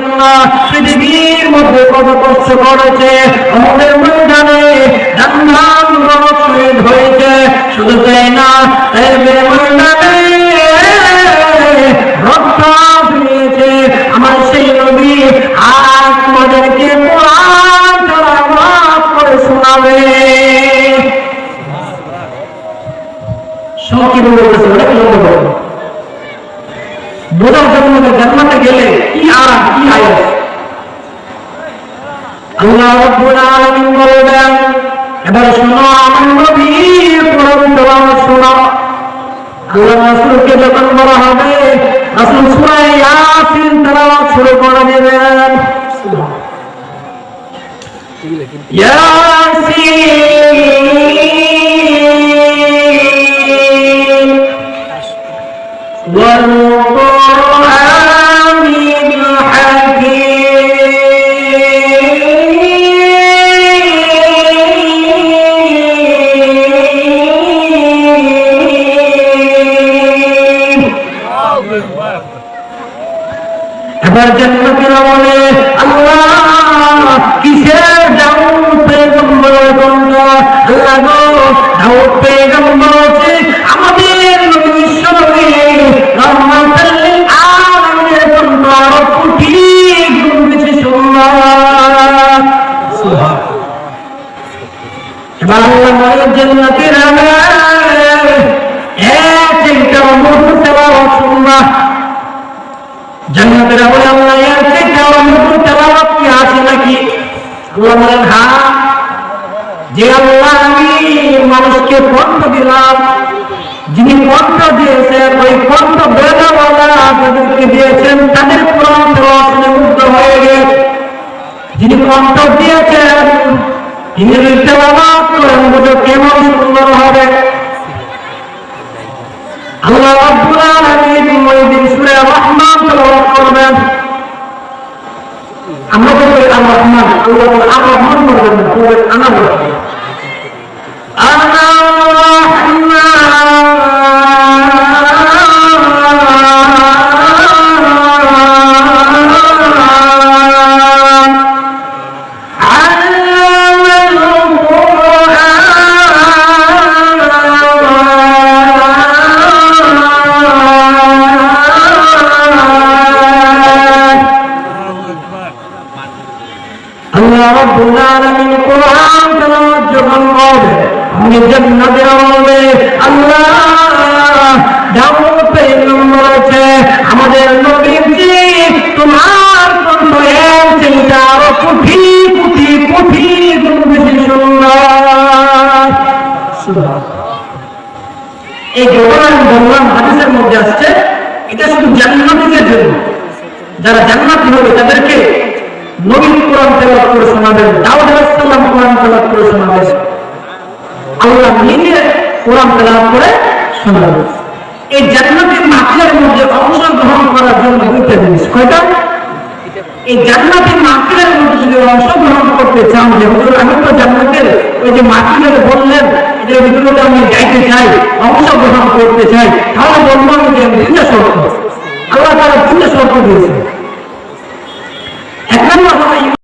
জন্য পৃথিবীর মধ্যে কত কষ্ট করেছে, আমাদের ময়দানে জান্নাত মুবারক শহীদ হয়েছে। শুধু তাই না, এই ময়দানে রক্ত দিয়েছে আমার সেই নবী, আজ আমাদেরকে কোরআন তেলাওয়াত করে শোনাবে। সংক্ষেপে বলতেছে, অনেক লম্বা বোঝার জন্য জান্নাতে গেলে কি আরাম, কি আয়াস। আল্লাহ রাব্বুল আলামিন বলেন, এবার শোনো আমার নবীর কোরআন তেলাওয়াত শোনো। আল্লাহ রাসূলকে যখন বলা হবে রাসূল সূরা ইয়াসিন তেলাওয়াত শুরু করে দিবেন। ইয়াসিন ওয়াল কুরআনিল হাকীম। এবার জান্নাতীরা বলে, আল্লাহ কিসের দাউদ পয়গম্বর বন্ধ, আল্লাহ গো দাউদ পয়গম্বর আছে আমাদের নবী বিশ্বনবী রাহমাতুল লিল আলামিনের জন্য আরো কোটি গুণ বেশি সুন্নাত। সুবহানাল্লাহ। এবার আল্লাহ বলে জান্নাতীরা একটা মধুর তেলাওয়াত শুনবা। জান্নাতের বলে, আল্লাহ এর থেকে মধুর তেলাওয়াত কি আছে নাকি? আল্লাহ বলেন, হ্যাঁ, যে আল্লাহ আমি মানুষকে কণ্ঠ দিলাম, যিনি কণ্ঠ দিয়েছেন ওই কণ্ঠ বেদাওয়ালা যাদেরকে দিয়েছেন তাদের কোরআন তেলাওয়াত শুনে মুগ্ধ হয়ে গেছে। যিনি কণ্ঠ দিয়েছেন তিনি তেলাওয়াত করেন বুঝো কেমন সুন্দর হবে। আল্লাহ রাব্বুল আলামিন ওই দিন সূরা রহমান তেলাওয়াত করবেন। আমরা বলি আর রহমান, আল্লাহ বলে আর রহমান বলবেন না, বলবেন আনা বলবেন আনা আল্লাহ রাব্বুল আলামিন কোরআন তেলাওয়াত যখন করবে, আমি জান্নাতের বলবে, আল্লাহ দাউদ পয়গম্বর আছে আমাদের নবীজি তোমার কণ্ঠ এর চেয়ে আরো কোটি কোটি কোটি গুণ বেশি সুন্দর। সুবহানাল্লাহ। এই ঘটনা বললাম হাদিসের মধ্যে আসছে, এটা শুধু জান্নাতীদের জন্য। যারা জান্নাতি হবে তাদেরকে নবী কোরআন তেলাওয়াত করে শোনাবেন, দাউদ আলাইহিস সালাম কোরআন তেলাওয়াত করে শোনাবেন, আল্লাহ নিজে কোরআন তেলাওয়াত করে শোনাবেন। এই জান্নাতের মাহফিলের মধ্যে অংশগ্রহণ করার জন্য দুইটা জিনিস। কয়টা? এই জান্নাতের মাহফিলের মধ্যে যদি অংশগ্রহণ করতে চান, যে হুজুর আমি তো জান্নাতের ওই যে মাহফিলের বললেন এটার ভিতরে আমি যাইতে চাই, অংশগ্রহণ করতে চাই, তাহলে বলবো আমি যে তিনটা শর্ত আল্লাহ তাআলা তিনটা শর্ত দিয়েছেন। এক নম্বর